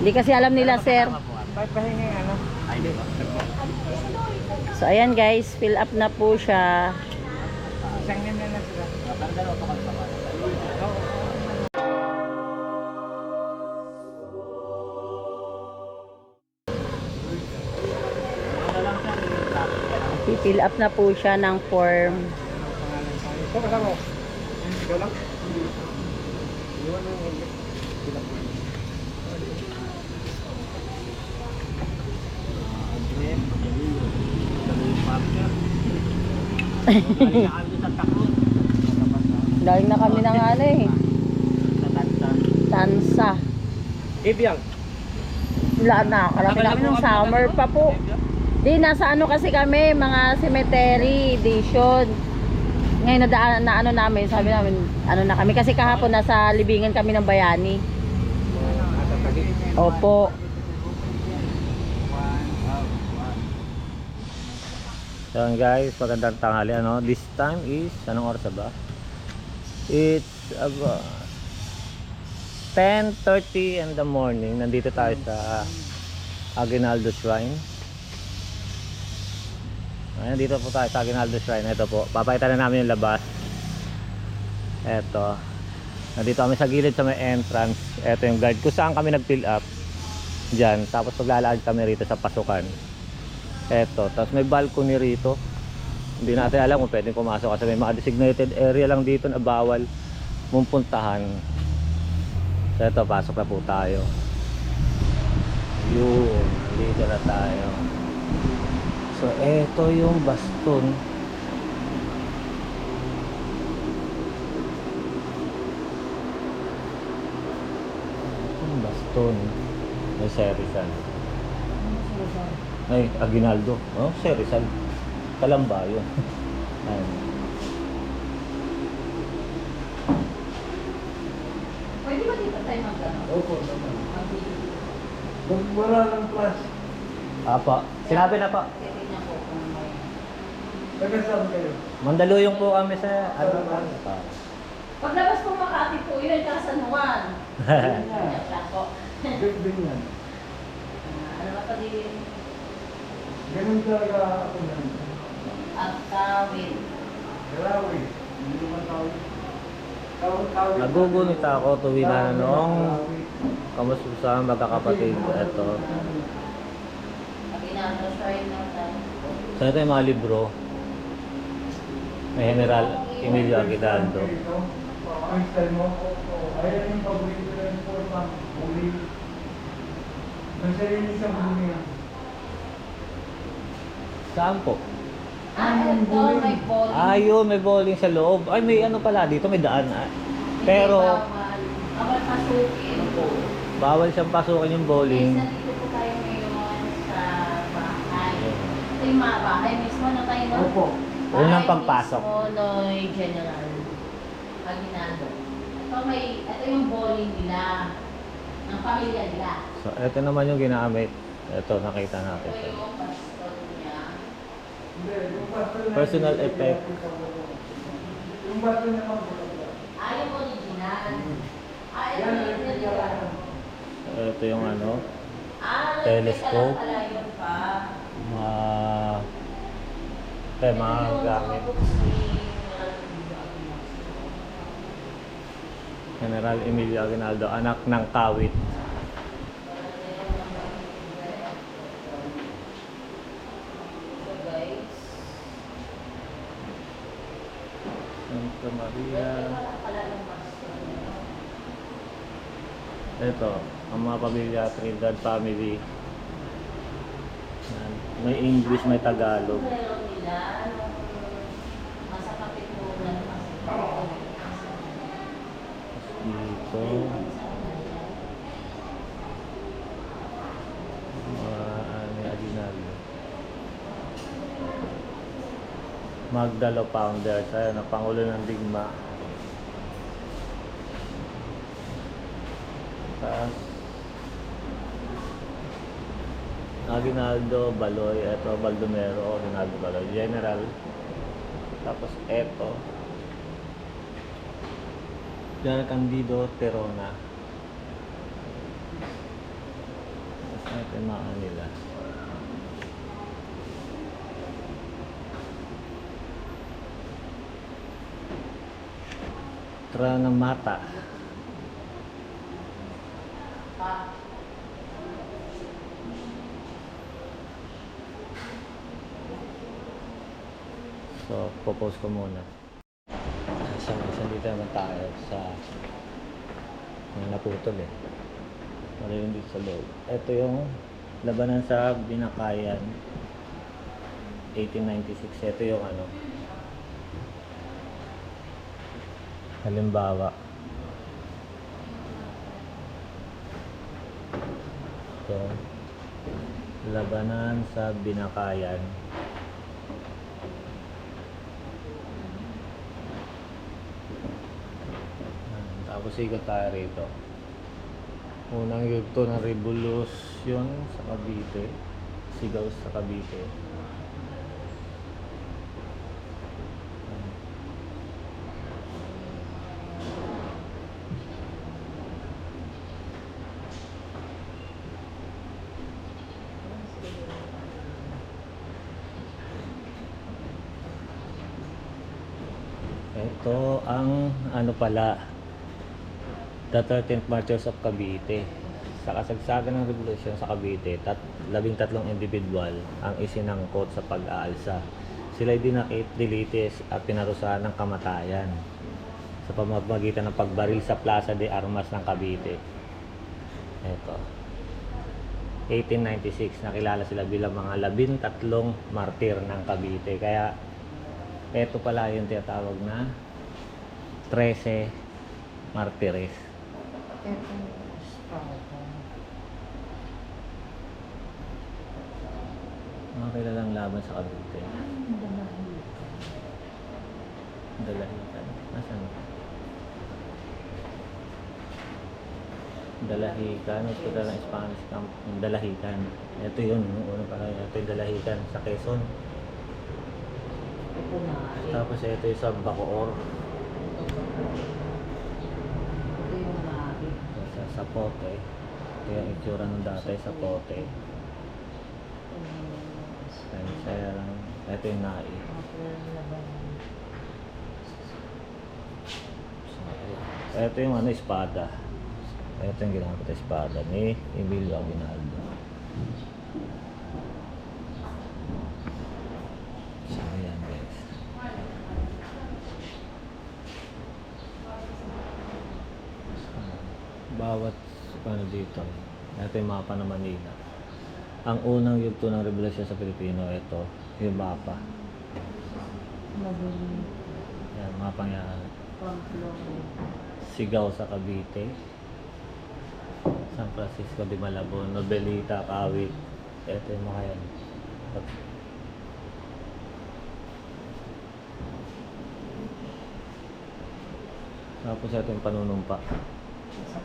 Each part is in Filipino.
Hindi kasi alam nila, sir. Pahingi ano? Ay, di ba? So, ayan guys, fill up na po siya. Isang yan na lang sila. Fill up na po siya ng form. Ito kasama ko. Ikaw lang? Iwan mo yung Galing na kami ng ano eh. Tansa. Ibiyang. Wala na. Kalaki kami ng summer pa po. Di, nasa ano kasi kami, mga cemetery, edition. Ngayon na ano namin, sabi namin, ano na kami. Kasi kahapon nasa libingan kami ng Bayani. Opo. So guys, magandang tanghali ano. This time is anong oras ba? It's about 10:30 in the morning. Nandito tayo sa Aguinaldo Shrine. Ayan, dito po tayo sa Aguinaldo Shrine. Ito po, papakita na namin yung labas. Ito. Nandito kami sa gilid sa may entrance. Ito yung guide kung saan kami nag-fill up. Diyan, tapos maglalakad kami rito sa pasukan. Eto, tapos may balcony rito. Hindi natin alam kung pwedeng pumasok kasi may mga designated area lang dito na bawal mong puntahan. So eto, pasok na po tayo. Yun, dito na tayo. So eto yung baston. Ito yung baston. May serisan. Ay, Aguinaldo. Oh, Serizal. Kalamba yun. Ayan. Pwede ba dito tayo mag-ano? Opo, naman. Kung wala ng plus, Apa, sinabi na pa. Titignan ko kung may... nagkasama kayo. Mandaluyong po kami sa ano pa. Paglabas po Makati po yun, tsaka San Juan. Yan po. Big yan. Ano ba pa din? Ganun talaga ako na. At Kawin. Garawi. Hindi naman tawid. Tawid. Nagugunit ako tuwi na noong kamusta sa magkakapatid. Ito. Pag ina-try natin. So ito yung mga libro. May General Emilio Aguinaldo. Ang style mo? Ayan yung paborito ko ng forma. Uli. Ang sarili sa bumi yan. Saan po? Ito, may bowling. Ayun, may bowling sa loob. Ay, may ano pala dito, may daan. Pero Bawal pasukin. bawal siyang pasukin yung bowling. Guys, nandito po tayo ngayon sa bahay. Ito yung mga bahay mismo na tayo no? Opo. Unang pagpasok. Bahay mismo Noy General Aguinaldo. Ito yung bowling nila. Ng pamilya nila. So, ito naman yung ginamit. Ito, nakita natin. Ito yung baston niya. Hindi, yung baston na- Personal effect. Yung baston naman. Yung original. Ito Yan, yung original. Ito yung ano, Telescope. Telescope. Pala yun pa. mga gamit. General Emilio Aguinaldo, anak ng Kawit. Santa Maria. Ito, ang mga pamilya, Trinidad family. Yan. May English, may Tagalog. Dito. Mga Aguinaldo. Magdalo Founders. Ayun, ang Pangulo ng Digma. Tapos Aguinaldo, Baloy, eto Baldomero, Aguinaldo, Baloy, General. Tapos eto General Candido Terona. Ito yung mga nila. Tranamata. So, popost ko muna. Sa dito naman tayo sa yung naputol eh. Wala yung dito sa loob. Ito yung labanan sa Binakayan 1896. Ito yung ano. Halimbawa. Ito. Labanan sa Binakayan. Tapos ikot tayo rito. Unang yugto ng revolusyon sa Cavite. Sigaw sa Cavite. Ito ang ano pala, the 13th Martyrs of Cavite. Sa kasagsagan ng revolusyon sa Cavite, 13 individual ang isinangkot sa pag-aalsa. Sila'y dinakip, dilitis at pinarusahan ng kamatayan sa pamamagitan ng pagbaril sa Plaza de Armas ng Cavite. Ito. 1896, nakilala sila bilang mga 13 martir ng Cavite. Kaya ito pala yung tinatawag na 13 martires. Mga kilalang laban sa Cavite. Dalahican. Nasaan? Dalahican. Hospital ng Spanish Camp. Dalahican. Ito yun. Una pa kaya. Ito yung Dalahican sa Quezon. Tapos ito yung sa Bacoor. Sa Pote. Ito yung itsura ng dati sa Pote. Ito yung Nai. Ito yung ano, espada. Ito yung ginamit na espada ni Emilio Aguinaldo. So ayan guys. Bawat ano dito. Ito yung mapa ng Manila. Ang unang yugto ng revolusyon sa Pilipino, ito yung mapa. Yan, mapa yan. Sigaw sa Cavite, San Francisco de Malabon, Nobelita, Kawit. Ito yung mga yan. Tapos ito yung panunumpa.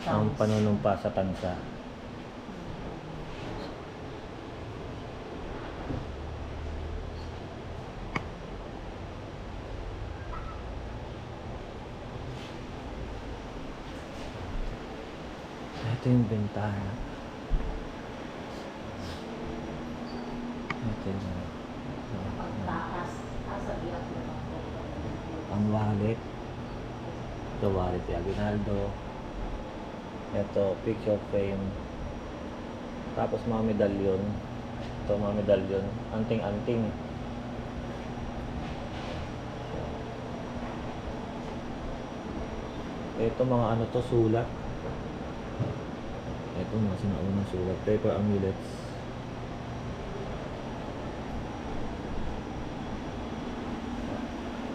Ang panunumpa sa tansa. Ito yung bintana. Ito yung ang wallet. Ito wallet ni Aguinaldo. Ito picture frame. Tapos mga medalyon. Ito mga medalyon. Anting-anting. Ito mga ano to, sulat. Ito mga sinaunang sulat. Paper amulets.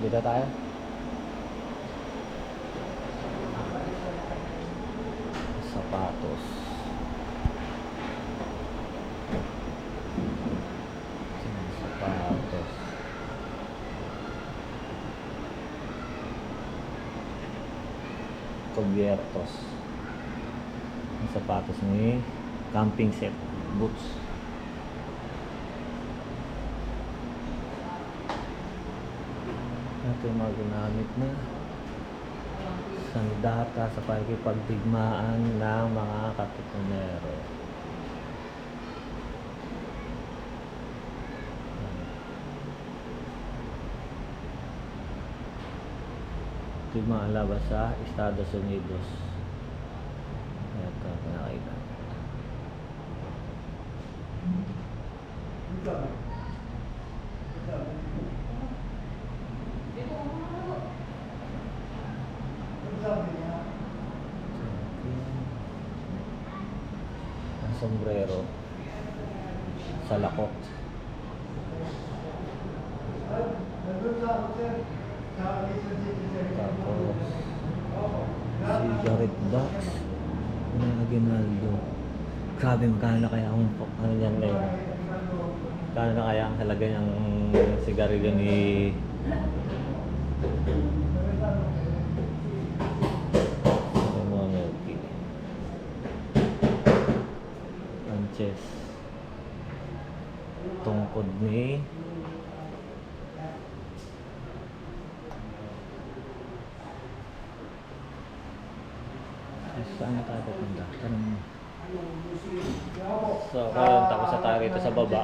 Dito tayo. Sapatos. Sapatos. Cubiertos. Ang sapatos ni camping set. Boots. Ito yung mga ginamit na sandata sa pakikipagdigmaan ng mga katipunero. Ito yung mga labas sa Estados Unidos. Ito, pinakita. Ang sombrero sa lakot. Tapos cigarette box na Aguinaldo. Grabe, magkano na kaya ang ano yan ngayon? Magkano na kaya ang halaga ng sigarilyo ni Monarchy? Sanchez. Tungkod ni saan na tayo pupunta? Tanong mo. So, ngayon, tapos na tayo rito sa baba.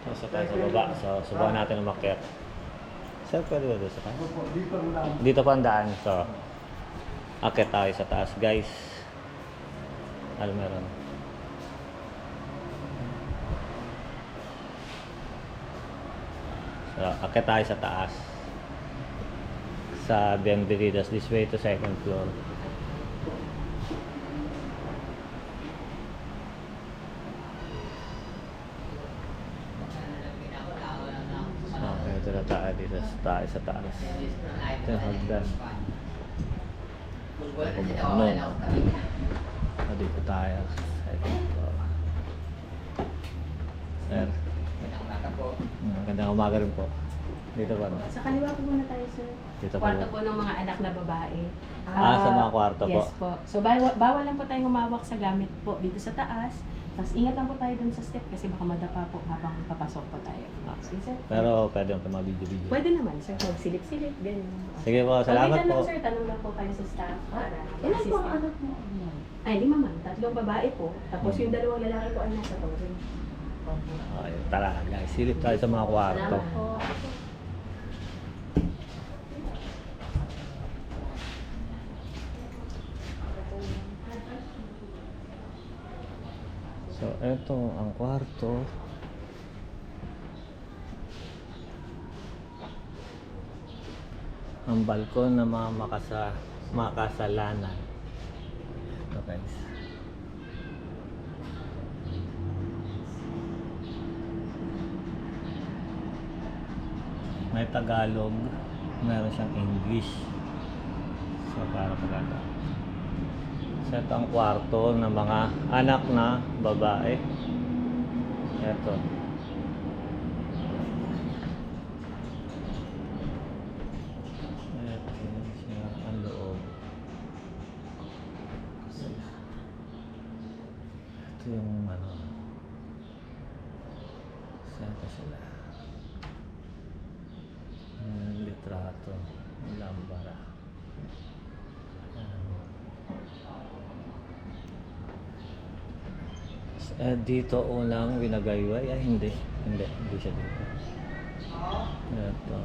Tapos na tayo sa baba. So, subukan natin umakyat. Saan pwede ba doon sa taas? Dito pa ang daan. So, akyat tayo sa taas, guys. Ano meron? So, akyat tayo sa taas. Sa Bienvenidos, this way to second floor. Okay, ito na tayo dito sa taas. Ito yung hagdan. Dito tayo. Second floor. Sir. Magandang umaga rin po. Dito ba? Sa kaliwa po muna tayo, sir. Dito pa Kwarto po. po ng mga anak na babae. Sa mga kwarto po. Yes po. So, bawal lang po tayong humawak sa gamit po dito sa taas. Tapos, ingat lang po tayo dun sa step kasi baka madapa po habang papasok po tayo. Sige, sir. Pero pwede yung mabidyo-video. Pwede naman, sir. Magsilip-silip, ganyan. Sige po, salamat Okay po. lang, sir. Tanong lang po kayo sa staff para Ilan po ang assist. anak mo? Ay, 5 man. 3 babae po. Tapos, yung 2 lalaki po ay nasa Torre. Okay, tara guys, silip tayo sa mga kwarto. Salamat po. So, eto ang kwarto. Ang balkon na mga makasalanan. Ito guys. May Tagalog, meron siyang English. So, para pagkata. So, ito ang kwarto ng mga anak na babae. Ito. Ito siya ang loob. Ito yung ano. Ito sila. Litrato. Lambara. Dito unang winagayway. Ay, hindi siya dito. Ito.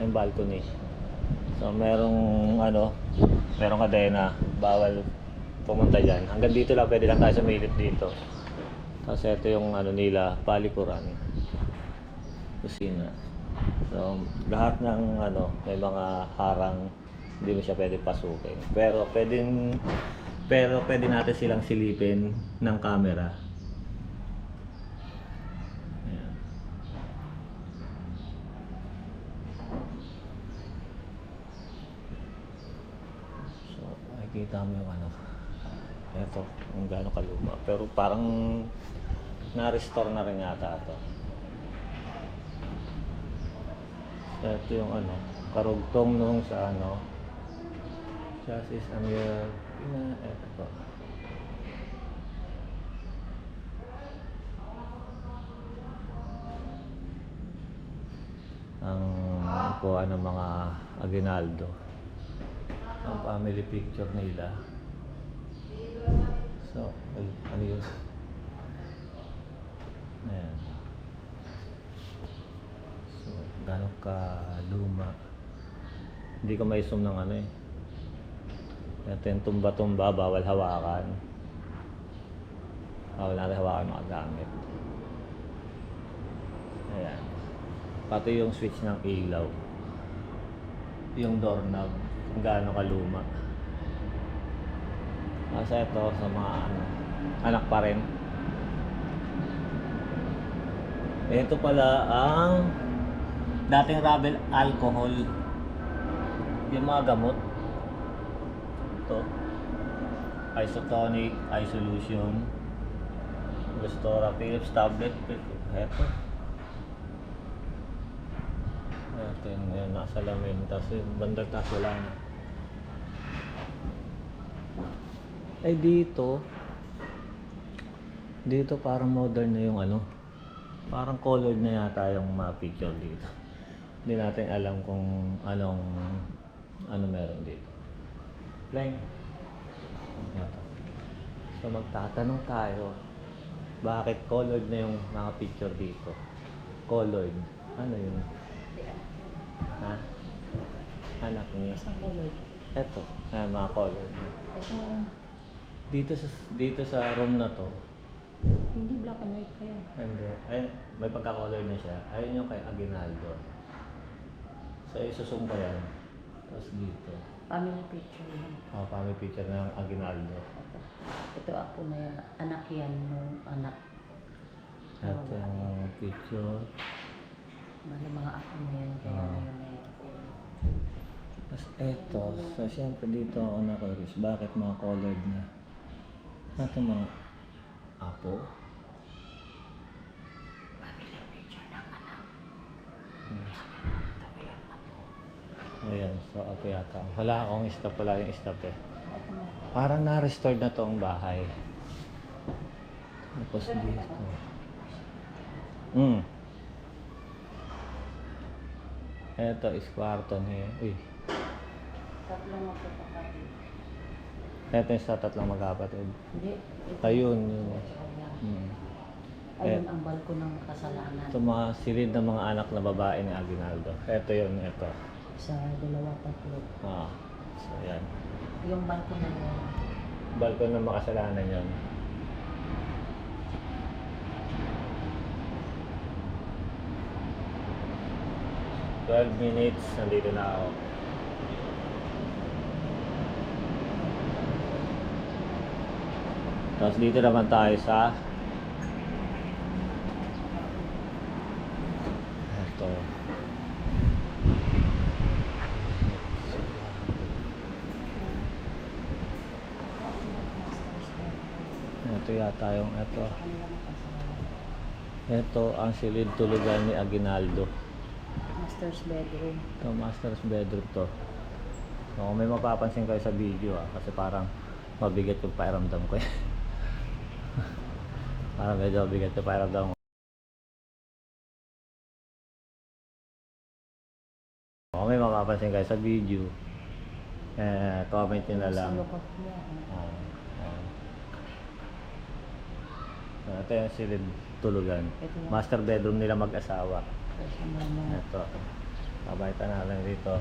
Yung balcony. So, merong kadena. Bawal pumunta dyan. Hanggang dito lang, pwede lang tayo sumilip dito. Tapos ito yung nila, palikuran. Kusina. So, lahat ng may mga harang, hindi mo siya pwede pasukin. Pero pwede natin silang silipin ng camera. Ayan. So, makikita mo yung ito, kung gaano kaluma. Pero parang na-restore na rin yata ito. Ito yung karugtong nung sa chassis Amir ito po. Ang kuha ng mga Aguinaldo. Ang family picture nila. So, ano yun? Ayan. So, gano'n ka luma. Hindi ko may zoom ng ano eh. Ito yung tumba-tumba, bawal hawakan. Bawal natin hawakan mga gamit. Ayan. Pati yung switch ng ilaw. Yung doorknob, kung gaano kaluma. Kasi ito sa mga anak pa rin. Ito pala ang dating Rabel alcohol. Yung mga gamot. Ito. Isotonic, Isolution, Restora, Philips tablet. Ito. Ito yung nasa lamin. Tapos yung bandang taas wala na. Ay dito parang modern na yung ano. Parang colored na yata yung mga picture dito. Hindi natin alam kung ano meron dito. Blank. Ito. So magtatanong tayo, bakit colored na yung mga picture dito? Colored. Ano yun? Ha? Anak niya. Isang color. Eto, mga colored. Dito sa room na to, Hindi black and white kaya. hindi. Ay, may pagka-color na siya. Ayun yung kay Aguinaldo. So, isusum ko yan. Tapos dito. Family picture yan. Family picture ng Aguinaldo. Ito ako na yan. Anak yan nung anak. Ito yung picture. Mga ako na yan. Kaya Ah. ngayon na yan. Tapos eto. So, siyempre dito ako na-curious. Bakit mga colored na? Ito mga apo. Family picture ng anak. Ayan. So, apo yata. Wala akong stop. Wala yung stop eh. Parang na-restored na to ang bahay. Tapos dito. Ito is kwarto niya. Uy. Tatlong ako kapatid. Ito yung sa tatlong magkapatid. Hindi. Ayun, yun. Ayan. Hmm. Ayun ang balko ng kasalanan. Ito mga silid ng mga anak na babae ni Aguinaldo. Ito yun, ito. Sa dalawa tatlo. So, yan. Yung balko na yun. Balkon ng makasalanan yun. "12 minutes, nandito na ako." Tapos dito naman tayo sa ito. Ito yata yung ito. Ito ang silid tulugan ni Aguinaldo. Master's bedroom. Ito, master's bedroom to. So, kung may mapapansin kayo sa video kasi parang mabigat yung pakiramdam ko eh. Parang medyo mabigat yung pakiramdam ko. Kung may mapapansin kayo sa video, comment nyo na lang. Sa loob niya. So, ito yung silid tulugan. Ito yung- Master bedroom nila mag-asawa. Personal na. Ito. Kabaitan natin dito.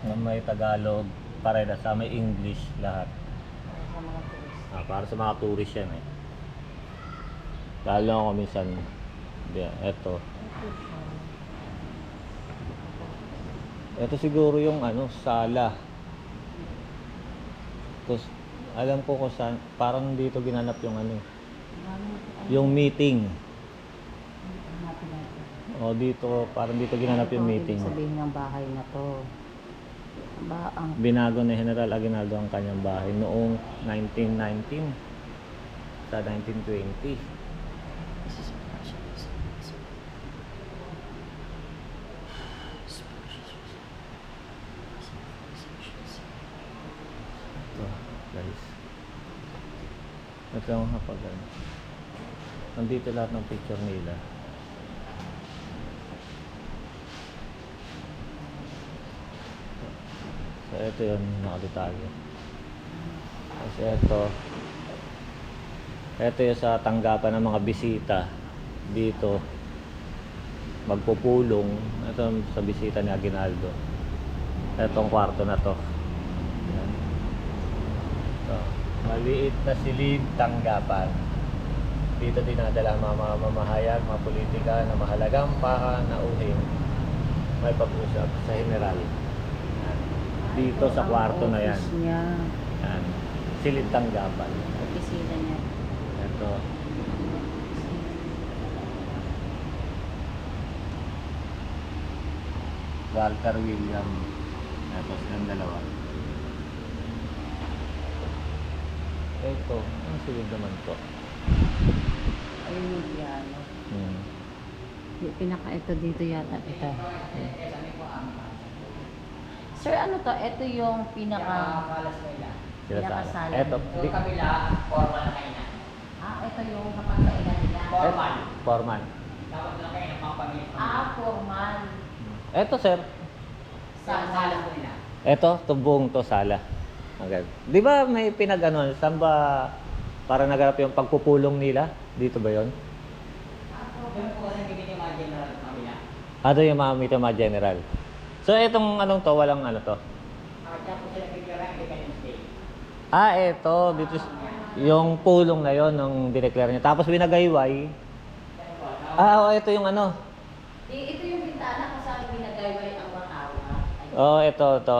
Na may Tagalog, parehas sa may English lahat. Sa mga tourist. Para sa mga tourist yan eh. Lalo ako minsan. Ito. Ito siguro yung sala. Tapos alam ko kung saan, parang dito ginanap yung yung meeting. Hanapin natin. O dito, parang dito ginanap yung Ito ang meeting. ibig sabihin ng bahay na to. Ang Binago ni General Aguinaldo ang kanyang bahay noong 1919 sa 1920. Ito, guys. Ito yung hapagan. Nandito lahat ng picture nila. So, ito yun, nakadetalye. Kasi ito yung sa tanggapan ng mga bisita dito. Magpupulong. Ito sa bisita ni Aguinaldo. Itong kwarto na to. Yan. Ito. Maliit na silid tanggapan. Dito dinadala ang mga mamahayag, mga politika na mahalagang panauhin. May pag-usap sa general. Yan. Dito sa kwarto na yan. Office niya. Yan. Silid tanggapan. Opisina niya. Ito. Walter William. Tapos yung dalawa. Ito. Ang silid naman to. Ayun yung piano. Yung ito dito yata. Ito. Sir, ano to? Ito yung Sila sa pinakasala. ito. Yung kabila, formal na kayo na. Ito yung kapagkainan nila. Formal. Forman. Dapat lang kayo ng mga pamilya. Formal. Ito sir. Sala ko nila. Ito, tubong to sala. Okay. Di ba may pinag-ano? Saan ba para naganap yung pagpupulong nila? Dito ba yon? Doon po kasi bibili yung mga general sa kabila. Ito yung mga general. So itong anong to, walang ano to? Kaya po sila bigyan Independence Day. Ito. Dito yung pulong na yon nung dineclare niya. Tapos binagayway. Ito yung ano. Ito yung bintana kung saan binagayway ang mga Ito.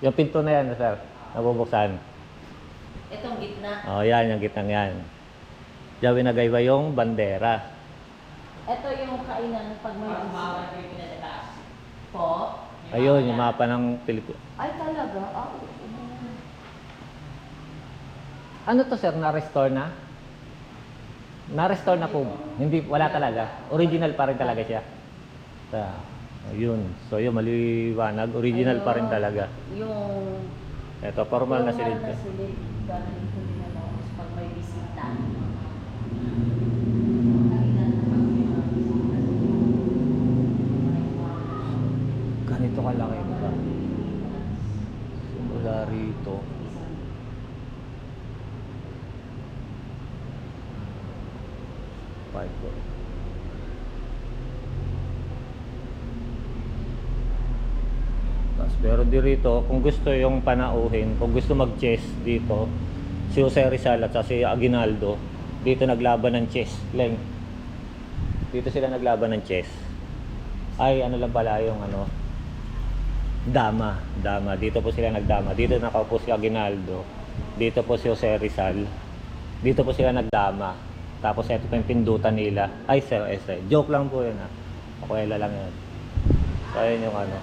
Yung pinto na yan, sir. Nabubuksan. Itong gitna. Yan, yung gitnang yan. Diyan binagayway yung bandera. Ito yung kainan pag may Para bisita. kumama ng Pilipinas sa taas. Po. Ayun, yung mapa ng Pilipinas. Ay talaga? Ano to sir, na-restore na? Na-restore na po. Hindi, wala talaga. Original pa rin talaga siya. Ayun. So yun, maliwanag. Original pa rin talaga. Yung Ito, formal na silid. Formal na silid. Galing ko din ano, pag may bisita. Ganito kalaki ito. Simula rito. Ko. Tapos pero di rito, kung gusto yung panauhin, kung gusto mag-chess dito, si Jose Rizal at si Aguinaldo, dito naglaban ng chess. Leng. Dito sila naglaban ng chess. Ay, ano lang pala yung ano, dama. Dito po sila nagdama. Dito nakaupo si Aguinaldo. Dito po si Jose Rizal. Dito po sila nagdama. Tapos ito pa yung pindutan nila. Ay, sir. Joke lang po yun, ha. Pakuela lang yun. So, ayun yung ano.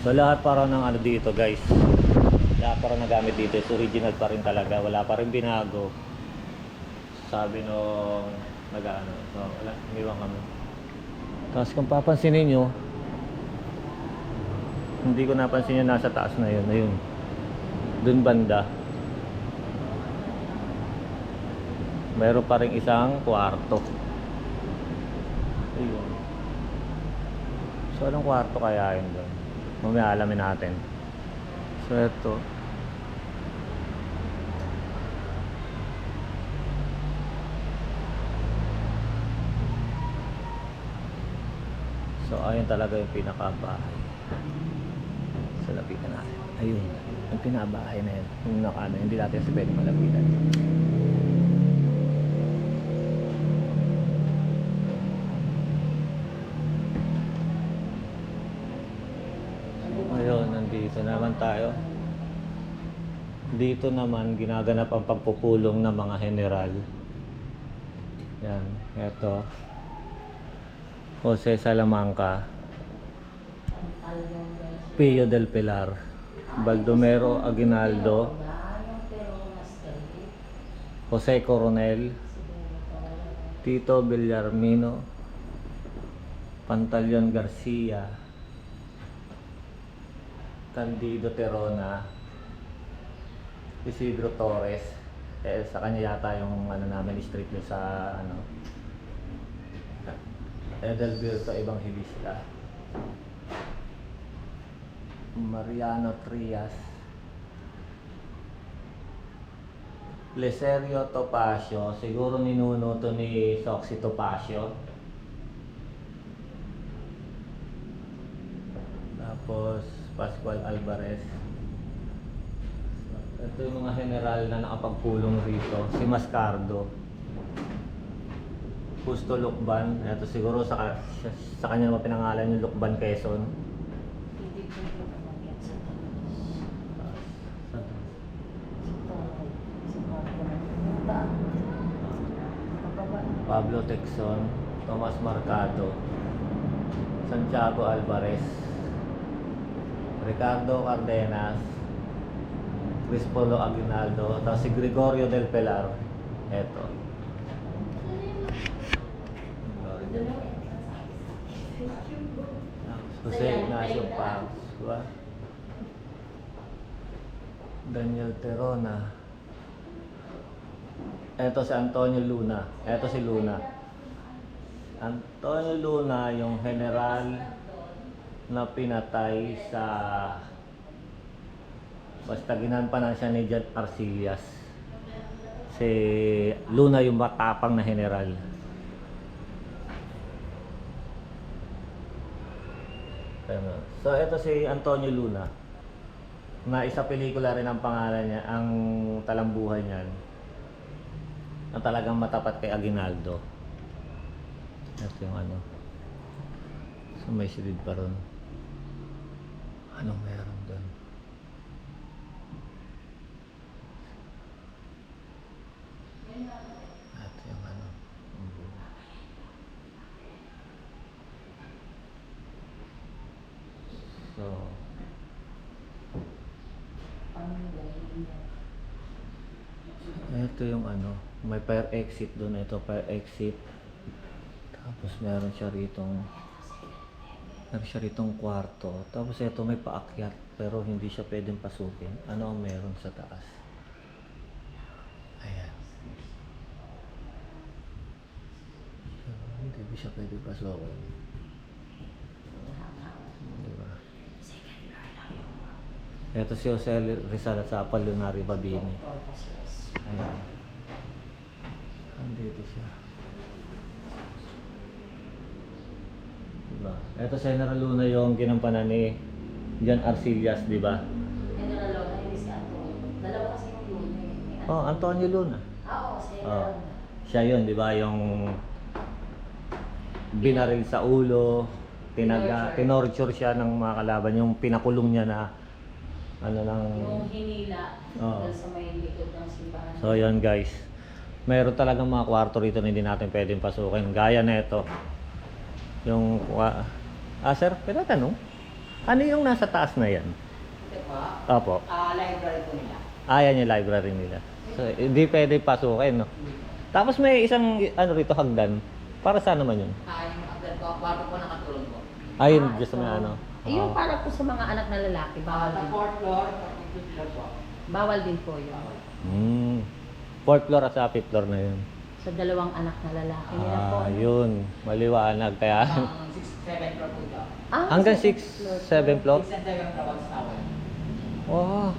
So, lahat para ng ano dito, guys. Lahat para nagamit dito is original pa rin talaga. Wala pa rin binago. Sabi nung nag-ano. So, wala. Umiwan kami. Tapos kung papansinin nyo, hindi ko napansin yung nasa taas na yun. Ayun. Dun banda. Mayroon pa rin isang kwarto. Ayun. So, anong kwarto kaya yun doon? Mamaya alamin natin. So, ito. So, ayun talaga yung pinakabahay. So, lapitan natin. Ayun. Yung pinabahay na yun. Yung nakano, hindi natin sa pwede malapitan. Ayun, nandito naman tayo. Dito naman, ginaganap ang pagpupulong ng mga general. Yan, eto. Jose Salamanca, Pio del Pilar, Baldomero Aguinaldo, Jose Coronel, Tito Villarmino, Pantaleon Garcia, Candido Terona, Isidro Torres. Sa kanya yata yung ano namin street yun sa ano Edelberto Evangelista. Mariano Trias. Leserio Topacio, siguro ninuno to ni Soxy Topacio. Tapos Pascual Alvarez. Ito yung mga general na nakapagpulong rito. Si Mascardo. Justo Lukban. Ito siguro sa kanya naman pinangalan yung Lukban Quezon. Hindi po ito yan sa Pablo Texon, Tomas Marcado, Santiago Alvarez, Ricardo Cardenas, Crispolo Aguinaldo, tapos si Gregorio del Pilar. Eto. Jose Ignacio Pascua, Daniel Terona. Eto si Antonio Luna. Eto si Luna. Antonio Luna, yung general na pinatay sa basta ginampanan siya ni Jan Arcillas. Si Luna yung matapang na general. So ito si Antonio Luna. Na isa pelikula rin ang pangalan niya, ang talambuhan niyan. Na talagang matapat kay Aguinaldo. Ito yung ano. So may silid pa ron. Anong meron doon? Ito yung ano. So ito yung ano, may fire exit doon. Ito fire exit. Tapos meron siya ritong kwarto. Tapos ito may paakyat pero hindi siya pwedeng pasukin. Ano ang meron sa taas? Ayan. So, hindi siya pwedeng pasukin. Diba? Ito si Jose Rizal at sa Apollinario Babini. Ayan. Andito siya. Diba? Ito si General Luna yung ginampanan ni Jan Arcillas, diba? General Luna, hindi si Antonio. Dalawa kasi yung Luna eh. Oh, Antonio Luna. Oo, si Oh. Siya yun, diba? Yung binaril sa ulo, tinorture siya ng mga kalaban, yung pinakulong niya na ano lang. Yung hinila Oo. dahil sa may likod ng simbahan. So yun guys, mayroon talagang mga kwarto rito na hindi natin pwedeng pasukin. Gaya na ito. Yung, sir, pwede tanong? Ano yung nasa taas na yan? Ito po, Opo. library po nila. Yan yung library nila. So, hindi pwede pasukin, no? Tapos may isang, ano rito, hagdan. Para saan naman yun? Yung agad ko, kwarto po nakatulong po. Ayun, gusto mo ano? Yung Oo. para po sa mga anak na lalaki, bawal Sa din. 4th floor, sa 5th floor po. Bawal din po yun. 4th floor at sa 5th floor na yun. Sa dalawang anak na lalaki nila po. Yun. Maliwanag. Kaya, 6th, 7th floor po ito. hanggang 6, second 7th floor? 6th and 7th floor, one tower. Wow.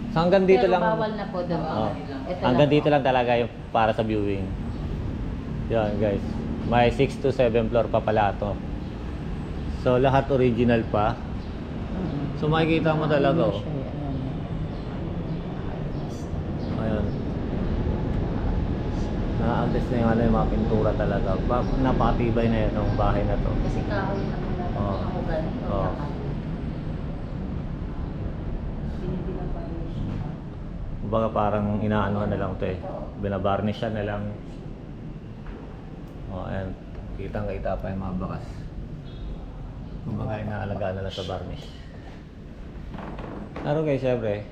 So, hanggang dito Pero lang. bawal na po doon. Oo. Ito Hanggang lang dito po. lang talaga yung para sa viewing. Yan guys. May 6 to 7 floor pa pala to. So lahat original pa. So makikita mo talaga oh. Ayun. Na-agdes na yung, yung mga pintura talaga. Napakatibay na itong bahay na to. Kasi kahoy na Oo. ako ganito. Oo. Binibilang pa rin siya. Kumbaga parang inaanuhan na lang to eh. Binabarnish siya na lang. Ayan. Kitang-kita pa yung mga bakas. Kumbaga inaalagaan na lang sa varnish. Pero guys, syempre,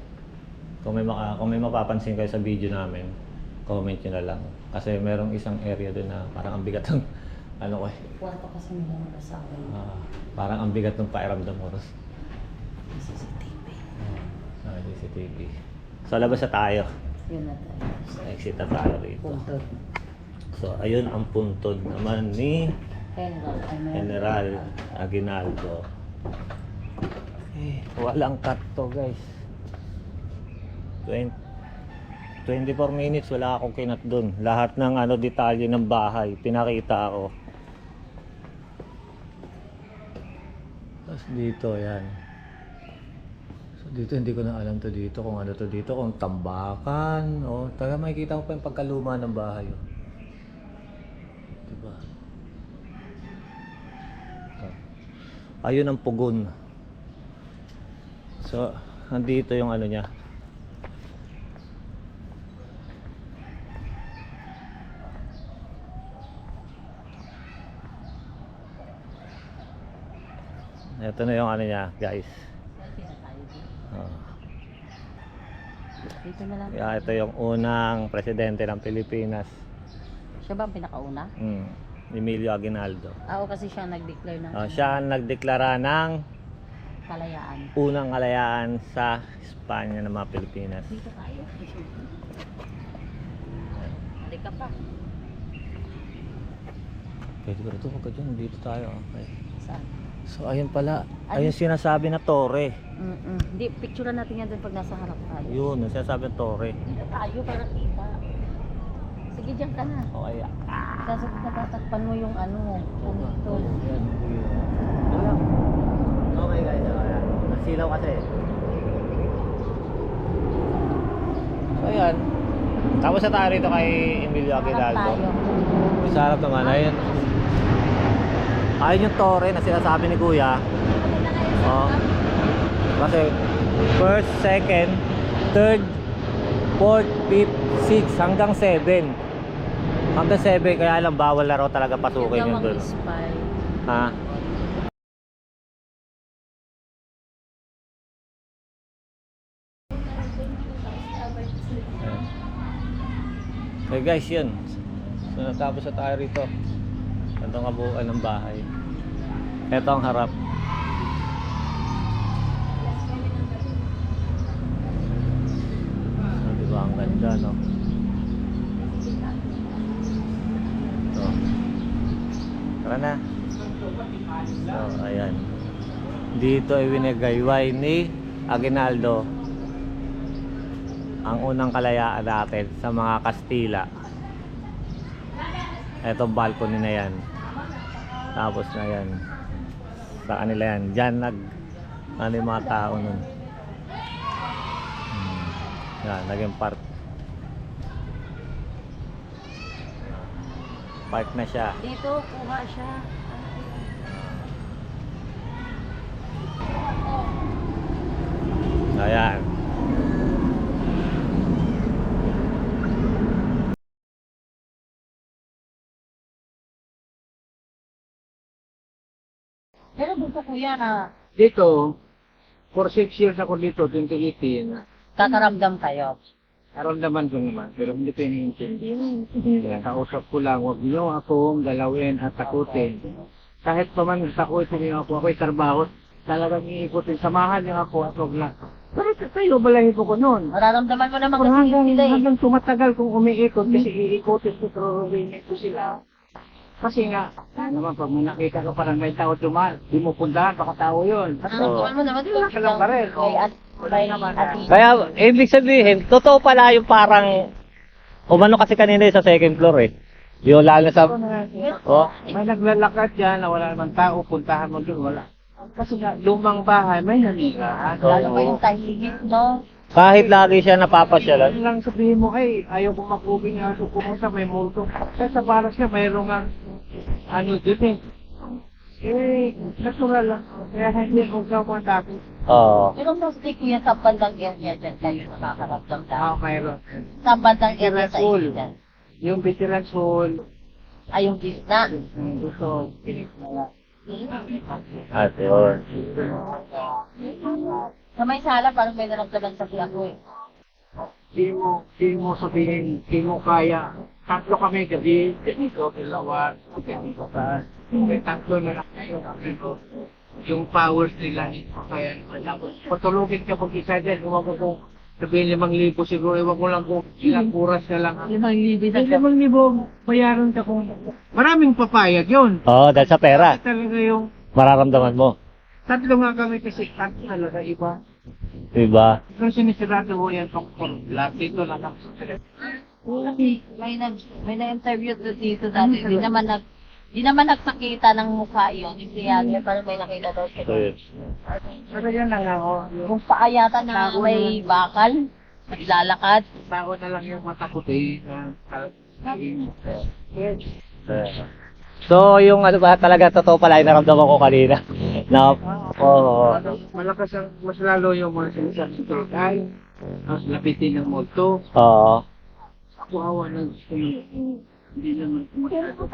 kung may mapapansin kayo sa video namin, comment nyo na lang. Kasi merong isang area doon na parang ang bigat ng ano ko eh. Kwarto kasi nila mga asawa yun. Parang ang bigat ng pakiramdam mo. CCTV. CCTV. So labas na tayo. Yun na tayo. Exit na tayo rito. Punto. So ayun ang puntod naman ni General. General Aguinaldo. Ay, walang cut to guys. 24 minutes wala akong kinat dun. Lahat ng detalye ng bahay pinakita ako. Tapos dito yan. So dito hindi ko na alam to dito kung ano to dito, kung tambakan o taga makikita mo pa yung pagkaluma ng bahay. Oh. Diba? Oh. Ayun ang pugon. So nandito yung ano niya. Ito na yung ano niya, guys. Oh. Dito na lang. Yeah, ito yung unang presidente ng Pilipinas. Siya ba ang pinakauna? Emilio Aguinaldo. Oo, kasi siya nag-declare ng Siya ang nagdeklara ng kalayaan. unang kalayaan sa Espanya ng mga Pilipinas. Dito tayo. Halika pa. Pwede ba ito? Huwag ka dyan. Dito tayo. Okay. Saan? So ayun pala. Ayun sinasabi na torre. Hindi, picturean natin yan doon pag nasa harap tayo. Yun, yung sinasabi na torre. Dito tayo para kita. Sige, dyan ka na. Okay. Kasi natatakpan mo yung ano, ito. Okay guys. Nasilaw kasi. So ayan. Tapos na tayo rito kay Emilio Harap Aguinaldo. tayo. Sa harap naman. Ayun. Ayun yung torre na sinasabi ni Kuya. Oh. Kasi first, second, third, fourth, fifth, sixth, hanggang 7. Hanggang 7, kaya lang bawal na raw talaga pasukin yun doon. Ha? Okay guys, yun. So natapos na tayo rito. Ito ang kabuuan ng bahay. Ito ang harap. So, diba ang ganda, no? Ito. Tara na. So, ayan. Dito ay winagayway ni Aguinaldo ang unang kalayaan natin sa mga Kastila. Ito balcony na yan. Tapos na yan. Sa kanila yan. Diyan ano yung mga tao nun. Yan, naging park. Park na siya. Dito, kuha siya. Ayan. Pero dito kuya na Dito, for 6 years ako dito, 2018, kakaramdam kayo. naramdaman ko naman, pero hindi ko iniintindi. Kaya kausap ko lang, huwag niyo akong galawin at takutin. Kahit pa man takutin niyo ako, ako'y trabaho, talagang iikutin, samahan niyo ako at huwag lang. Pero kayo, balahin ko noon. Mararamdaman mo naman Pero kasi hanggang, sila eh. hanggang tumatagal kung umiikot, kasi iikutin ko, pero ko sila. Kasi nga, naman pag may nakita ko parang may tao dumaan, di mo puntahan, baka tao yun. Mararamdaman mo naman Wala ka lang pa rin. Kay Ate. Kaya, ibig sabihin, totoo pala yung parang umano kasi kanina sa second floor eh. Yung lalo sa... Oh, May naglalakad dyan na wala naman tao, puntahan mo doon, wala. Kasi nga, lumang bahay, may nanila. Lalo pa yung tahigit, no? kahit lagi siya napapasyalan. Yun lang sabihin mo, ay, ayaw ko makubing nga, so pumunta, may multo. Kaya sa baras niya, mayroong nga, ano dun eh. Natural lang. Kaya hindi ko ka matakot. Oo. Pero mostly kuya sa bandang area dyan kayo nakakaramdam tayo. Mayroon. Sa bandang area sa Hall. inyo dyan. Yung veterans hall, Ay, yung gitna. gusto, At yun. Sa may sala, parang may naramdaman sa biyak ko eh. di mo sabihin, di mo kaya. Tatlo kami gabi, ganito, dalawa, ganito pa. May tatlo na lang kayo. Yung powers nila, kaya patulogin ka pag isa dyan, huwag ko sabihin 5,000 siguro, huwag mo lang kung ilang oras na lang. 5,000 bayaran ka kung maraming papayag yun. Oo, dahil sa pera. Talaga yung Mararamdaman mo. Tatlo nga kami kasi tatlo talaga iba. Diba? Pero sinisirado ko yan tungkol. Lahat dito lang ako sa May na-interview dito dati. Di naman nagpakita ng mukha yun. Yung kaya parang may nakita daw siya. So, yun. Pero yan lang ako. Kung paayata na may bakal, naglalakad. Tao na lang yung mata ko So, yung ano ba talaga totoo pala yung naramdaman ko kanina. Na, oo. Malakas ang, mas lalo yung mga sinasabi ko. Ay, mas lapitin ng multo. Oo. Ako awa ng gusto mo. Hindi naman masyado.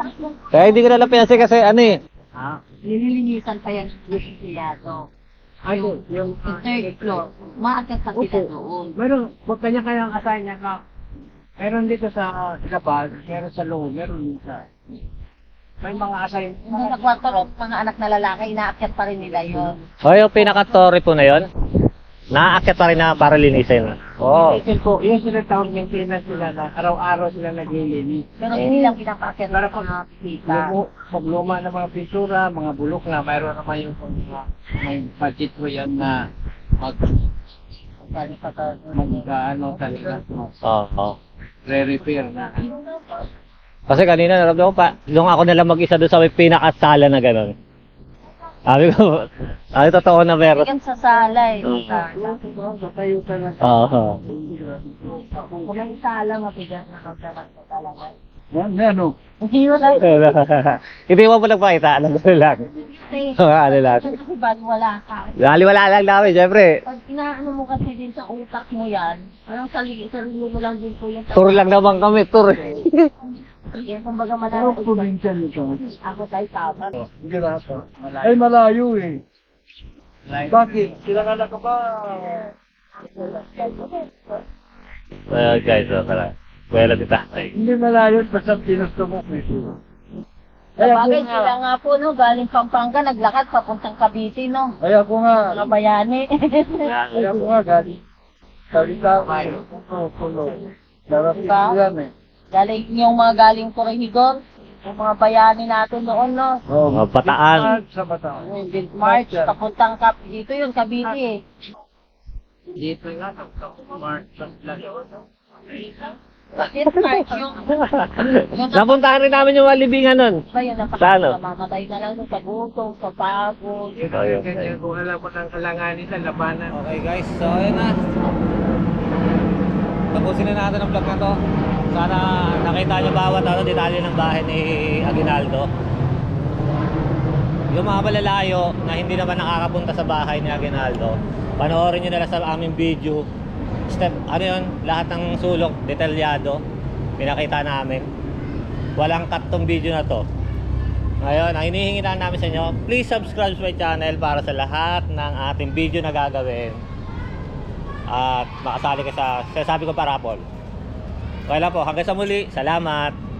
Kaya hindi ko nalapian kasi ano eh. Ha? Nililinisan pa yan yung silado. Ay, yung Third floor. Maakyat sa kita doon. meron, huwag kanya kayang asahin niya ka. Meron dito sa labas, meron sa loob, meron dito sa... May mga assign. Mga nagwatorok, mga anak na lalaki, inaakyat pa rin nila yun. O yung pinaka-story po na yun, naaakyat pa rin na para linisin. Oo. Yung sila tawag maintenance sila na araw-araw sila naglilinis. Pero hindi lang pinapaakyat Pero ng mga kita. Pag luma ng mga pintura, mga bulok na, mayroon naman yung may budget ko yan na mag ano talaga, Oo. re-repair na. Kasi kanina naramdaman ko pa, nung ako nalang mag-isa doon sa may pinakasala na gano'n. Sabi ko, totoo na meron. Hindi sa sala eh. Tayo talaga. Oo. Kung may sala, mabigat na pagkakas sa talaga. Yan, ano? Hindi mo lang. Hindi mo pa nagpakita, ano lang. Ano lang. Kasi bago wala ka. Wala lang namin, syempre. Pag inaano mo kasi din sa utak mo yan, parang sarili mo lang din po yan. Tour lang naman kami, tour. Yan, kumbaga malayo. probinsya nito? Ako tayo tama. Hindi rasa. Ay, malayo eh. Bakit? Kilala ka ba? Well, guys, tara. Wala si tatay. Hindi malayo, basta pinusto mo. Sabagay, sila nga po, no, galing Pampanga, naglakad papuntang Cavite, no? Ay, ako nga. Mga bayani. Ay, ako nga, galing. Salita ko. Pulo. Darap Diba? yan eh. Galing yung mga galing Corregidor, yung mga bayani natin noon, no? Oh, Bataan. Sa Bataan. Yung Big March, papuntang dito yun, Cavite, eh. Dito nga, March lang. Big March, yung Napuntahan rin namin yung malibingan nun. ba yun, Sa ano? mamatay na lang sa gutom, sa pagod. Ganyan, kung alam mo ng kalanganin sa labanan. Okay guys, so ayun na. Tapusin na natin ang vlog na to. Sana nakita nyo bawat detalye ng bahay ni Aguinaldo. Yung mga malalayo na hindi naman nakakapunta sa bahay ni Aguinaldo, panoorin nyo na lang sa aming video. Step, ano yun, lahat ng sulok, detalyado, pinakita namin. Walang cut tong video na to. Ngayon, ang hinihingi lang namin sa inyo, please subscribe to my channel para sa lahat ng ating video na gagawin. At makasali ka sa sabi ko parapol. Okay lang po, hanggang sa muli, salamat!